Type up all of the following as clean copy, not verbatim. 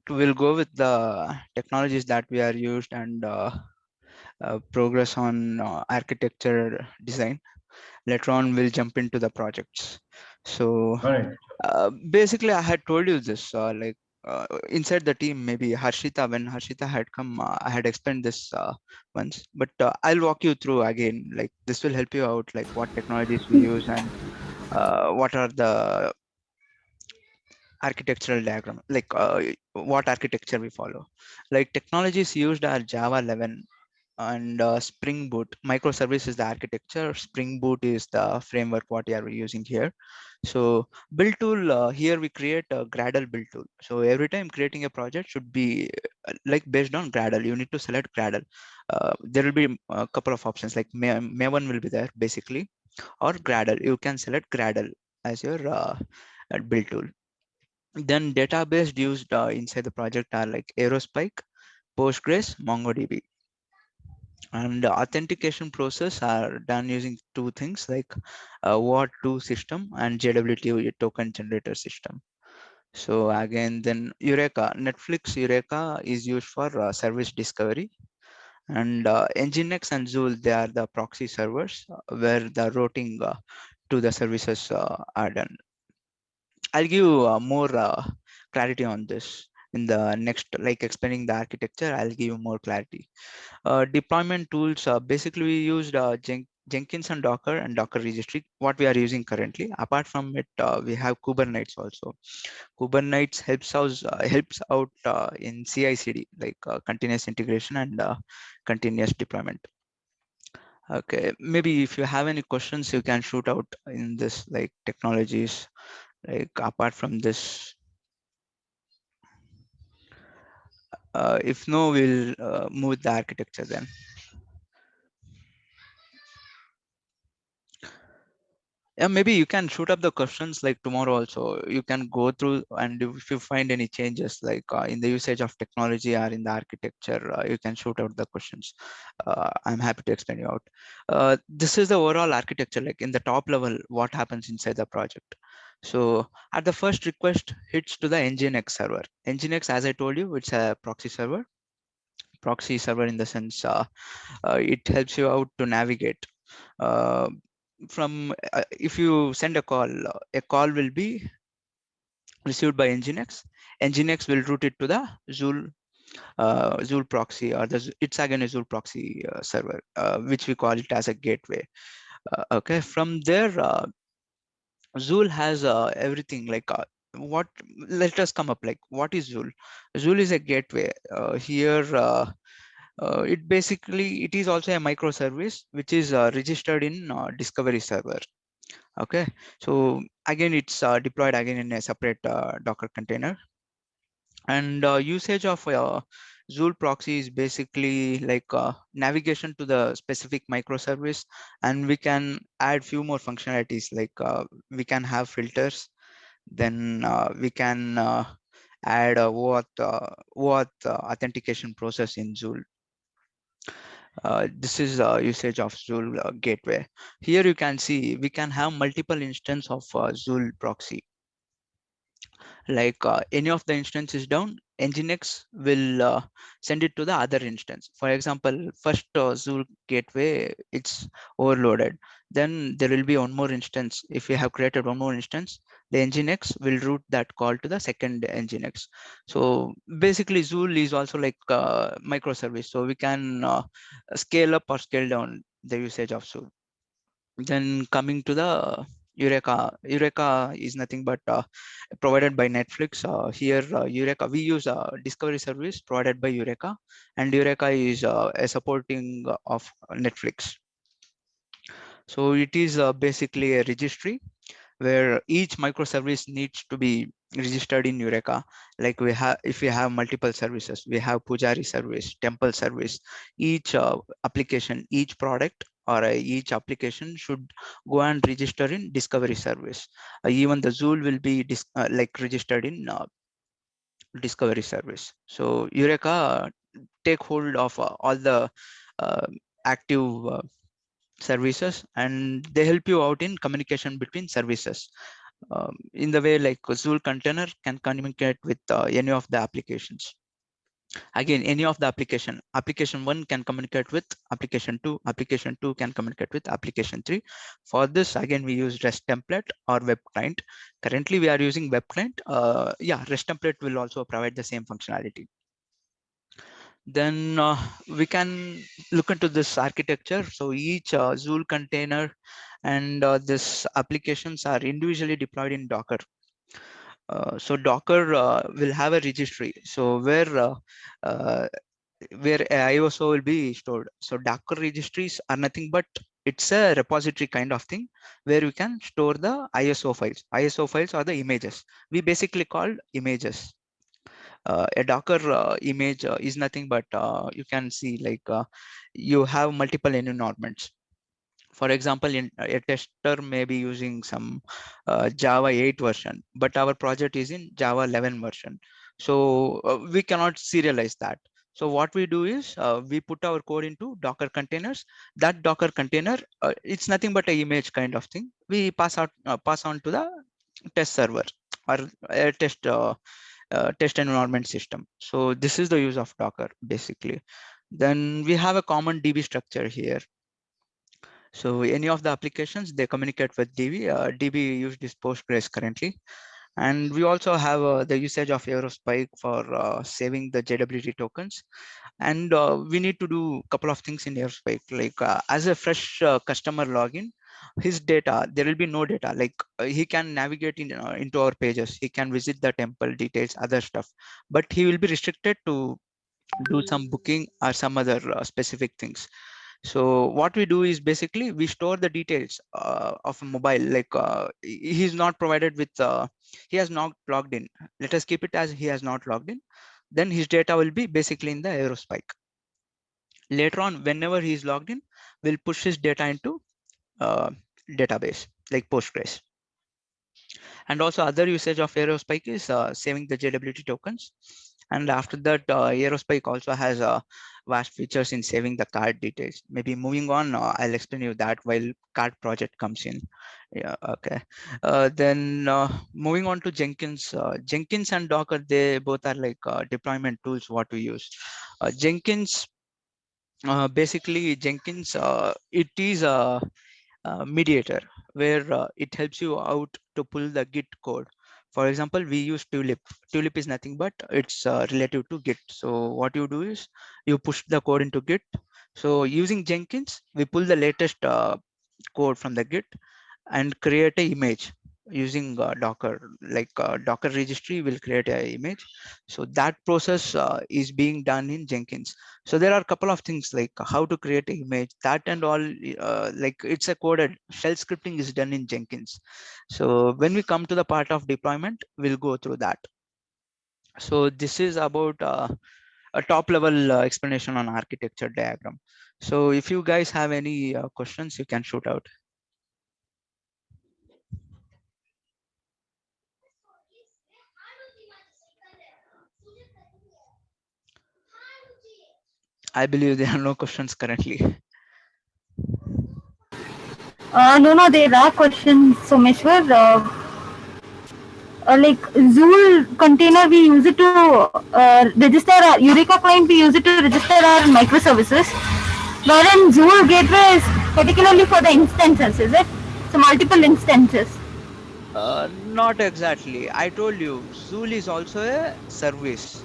We'll go with the technologies that we are used and progress on architecture design. Later on, we'll jump into the projects. So All right. basically, I had told you this, inside the team, maybe Harshita, when Harshita had come, I had explained this once, but I'll walk you through again. Like this will help you out, like what technologies we use and what are the architectural diagram, like what architecture we follow. Like technologies used are Java 11 and Spring Boot. Microservice is the architecture. Spring Boot is the framework what we are using here. So build tool, here we create a Gradle build tool. So every time creating a project should be like based on Gradle. You need to select Gradle. There will be a couple of options like Maven will be there basically, or Gradle. You can select Gradle as your build tool. Then database used inside the project are like Aerospike, Postgres, MongoDB. And the authentication process are done using two things like WAT2 system and JWT token generator system. So again, then Eureka, Netflix Eureka is used for service discovery, and Nginx and Zool, they are the proxy servers where the routing to the services are done. I'll give more clarity on this in the next, like explaining the architecture. I'll give you more clarity. Deployment tools, basically we used Jenkins and Docker registry, what we are using currently. Apart from it, we have Kubernetes also. Kubernetes helps out in CI/CD, like continuous integration and continuous deployment. Okay, maybe if you have any questions, you can shoot out in this, like technologies. Like apart from this, if no, we'll move the architecture then. Yeah, maybe you can shoot up the questions like tomorrow also. You can go through, and if you find any changes like in the usage of technology or in the architecture, you can shoot out the questions. I'm happy to explain you out. This is the overall architecture, like in the top level, what happens inside the project. So at the first request hits to the Nginx server. Nginx, as I told you, it's a proxy server. Proxy server in the sense it helps you out to navigate. Uh, from if you send a call will be received by Nginx. Nginx will route it to the Zool Zool proxy, or it's again a Zool proxy server, which we call it as a gateway. Okay, from there, Zool has everything like what. Let us come up like what is Zool? Zool is a gateway. Here, it basically it is also a microservice which is registered in Discovery server. Okay, so again it's deployed again in a separate Docker container, and usage of Zool proxy is basically like navigation to the specific microservice, and we can add few more functionalities like we can have filters, then we can add a OAuth authentication process in Zool. This is usage of Zool gateway. Here you can see we can have multiple instance of Zool proxy. Like any of the instance is down, Nginx will send it to the other instance. For example, first Zool gateway, it's overloaded. Then there will be one more instance. If we have created one more instance, the Nginx will route that call to the second Nginx. So basically, Zool is also like microservice. So we can scale up or scale down the usage of Zool. Then coming to the Eureka. Eureka is nothing but provided by Netflix. Here, Eureka, we use a discovery service provided by Eureka, and Eureka is a supporting of Netflix. So it is basically a registry where each microservice needs to be registered in Eureka. Like we have, if we have multiple services, we have Pujari service, Temple service. Each application, each product or each application should go and register in Discovery service. Even the Zool will be like registered in Discovery service. So Eureka take hold of all the uh, active services, and they help you out in communication between services. in the way like Zool container can communicate with any of the applications. Again, any of the application 1 can communicate with application 2 can communicate with application 3. For this, again, we use REST template or web client. Currently we are using web client. Yeah, REST template will also provide the same functionality. Then we can look into this architecture. So each Zool container and this applications are individually deployed in Docker. So Docker will have a registry. So uh, where a ISO will be stored. So Docker registries are nothing but it's a repository kind of thing where we can store the ISO files. ISO files are the images. We basically call images. A Docker image is nothing but you can see like you have multiple environments. For example, a tester may be using some Java 8 version, but our project is in Java 11 version. So we cannot serialize that. So what we do is we put our code into Docker containers. That Docker container, it's nothing but a image kind of thing. We pass on to the test server or a test environment system. So this is the use of Docker basically. Then we have a common DB structure here. So any of the applications, they communicate with DB. DB use this Postgres currently. And we also have the usage of Aerospike for saving the JWT tokens. And we need to do a couple of things in Aerospike. Like as a fresh customer login, his data, there will be no data. Like he can navigate into our pages. He can visit the temple details, other stuff. But he will be restricted to do some booking or some other specific things. So what we do is basically we store the details of a mobile, like he's not provided with he has not logged in. Let us keep it as he has not logged in. Then his data will be basically in the Aerospike. Later on, whenever he is logged in, we'll push his data into uh, database like Postgres. And also other usage of Aerospike is saving the JWT tokens. And after that, Aerospike also has vast features in saving the card details. Maybe moving on, I'll explain you that while card project comes in. Yeah, okay. Then moving on to Jenkins. Jenkins and Docker, they both are like deployment tools what we use. Jenkins, basically Jenkins, it is a mediator where it helps you out to pull the Git code. For example, we use Tulip. Tulip is nothing but it's relative to Git. So what you do is you push the code into Git. So using Jenkins, we pull the latest code from the Git and create a image using Docker. Like Docker registry will create an image. So that process is being done in Jenkins. So there are a couple of things like how to create an image, that and all. Like it's a coded shell scripting is done in Jenkins. So when we come to the part of deployment, we'll go through that. So this is about a top level explanation on architecture diagram. So if you guys have any questions, you can shoot out. I believe there are no questions currently. No, there are questions, Someshwar. Like Zool container, we use it to register our Eureka client. We use it to register our microservices. Wherein Zool gateway is particularly for the instances, is it? So multiple instances. Not exactly. I told you, Zool is also a service.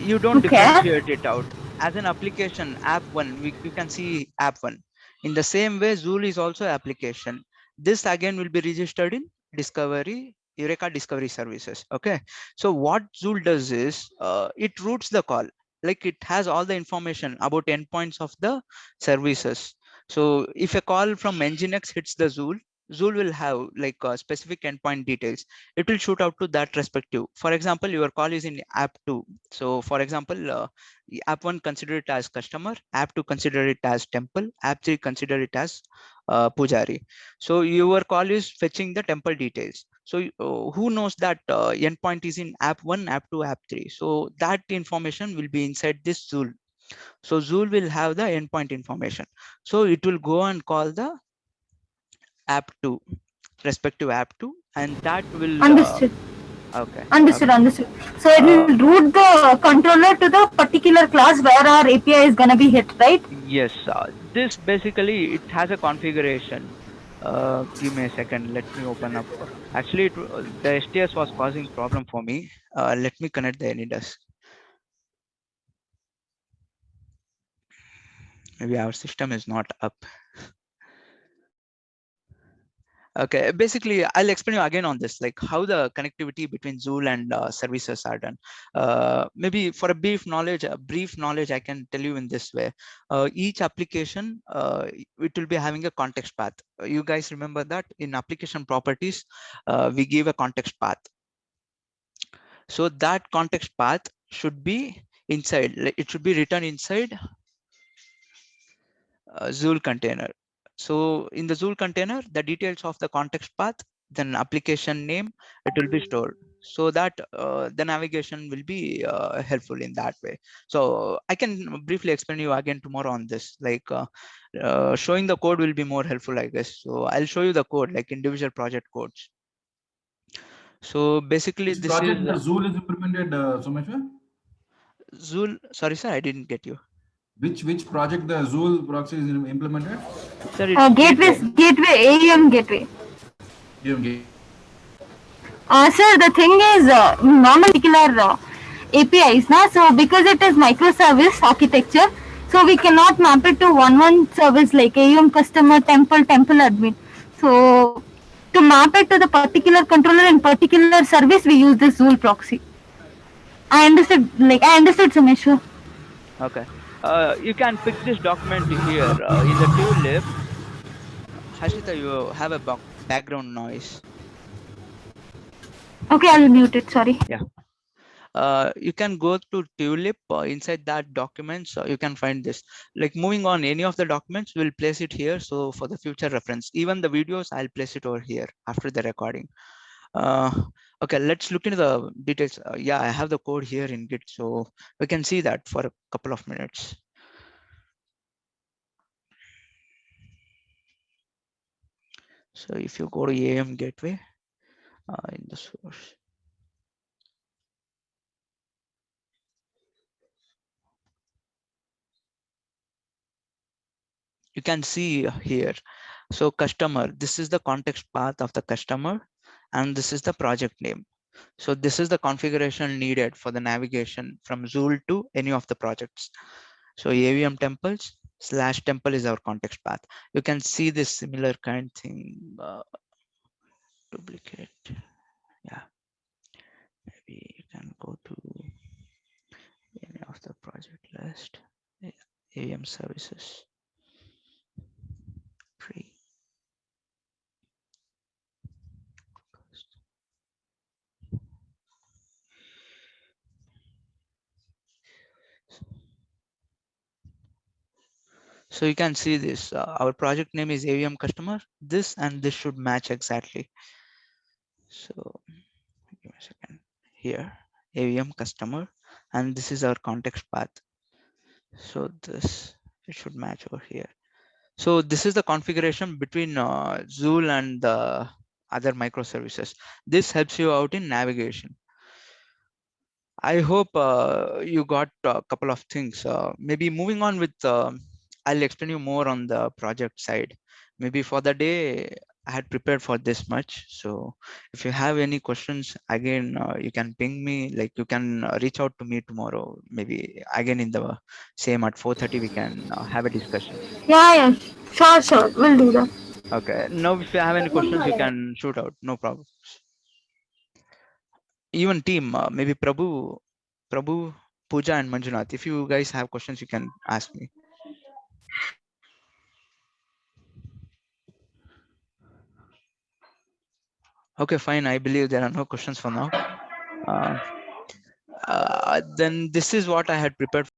You don't Okay. differentiate it out. As an application, app one, you can see app one. In the same way, Zool is also application. This again will be registered in Discovery, Eureka Discovery Services. Okay. So what Zool does is it routes the call. Like it has all the information about endpoints of the services. So if a call from Nginx hits the Zool, Zool will have like specific endpoint details. It will shoot out to that respective. For example, your call is in app 2. So for example, app 1 consider it as customer, app 2 consider it as temple, app 3 consider it as pujari. So your call is fetching the temple details. So who knows that endpoint is in app 1, app 2, app 3. So that information will be inside this Zool. So Zool will have the endpoint information. So it will go and call the app 2. respective app to, and that will Understood. okay. Understood, understood. So it Uh, will route the controller to the particular class where our API is gonna be hit, right? yes, this basically it has a configuration. Give me a second. Let me open up. Actually, the STS was causing problem for me. Let me connect the AnyDesk. Maybe our system is not up. Okay, basically, I'll explain you again on this, like how the connectivity between Zool and services are done. Maybe for a brief knowledge, I can tell you in this way. Each application, it will be having a context path. You guys remember that in application properties, we give a context path. So that context path should be inside, it should be written inside Zool container. So in the Zool container, the details of the context path, then application name, it will be stored so that the navigation will be helpful in that way. So I can briefly explain you again tomorrow on this, like showing the code will be more helpful, I guess. So I'll show you the code, like individual project codes. So basically Which this is project the Zool is implemented, Someshwar? Zool. Sorry, sir, I didn't get you. Which project the Zool proxy is implemented? Sir, it's gateway. Gateway, AEM gateway. Gateway. Sir, the thing is, normal particular APIs, na? So because it is microservice architecture, so we cannot map it to one service like AEM customer, temple admin. So to map it to the particular controller in particular service, we use this Zool proxy. I understood, Sumeshwar. Okay. You can pick this document here in the tulip. Hashita, you have a background noise. Okay, I'll mute it. Sorry. Yeah. You can go to tulip inside that documents. You can find this. Like moving on, any of the documents, we'll place it here. So for the future reference, even the videos, I'll place it over here after the recording. Uh, okay, let's look into the details. Yeah, I have the code here in Git, so we can see that for a couple of minutes. So if you go to AEM gateway in the source, you can see here. So customer, this is the context path of the customer, and this is the project name. So this is the configuration needed for the navigation from Zool to any of the projects. So AVM temples / temple is our context path. You can see this similar kind thing. Duplicate. Yeah, maybe you can go to any of the project list. AVM services. Free. So you can see this, our project name is AVM customer, this and this should match exactly. So give me a second here, AVM customer, and this is our context path. So this, it should match over here. So this is the configuration between Zool and the other microservices. This helps you out in navigation. I hope you got a couple of things. Maybe moving on with, I'll explain you more on the project side. Maybe for the day, I had prepared for this much. So if you have any questions, again, you can ping me, like you can reach out to me tomorrow. Maybe again in the same at 4:30, we can have a discussion. Yeah, yeah. Sure. We'll do that. Okay. Now, if you have any questions, you can shoot out. No problem. Even team, maybe Prabhu, Pooja, and Manjunath. If you guys have questions, you can ask me. Okay, fine. I believe there are no questions for now. Then this is what I had prepared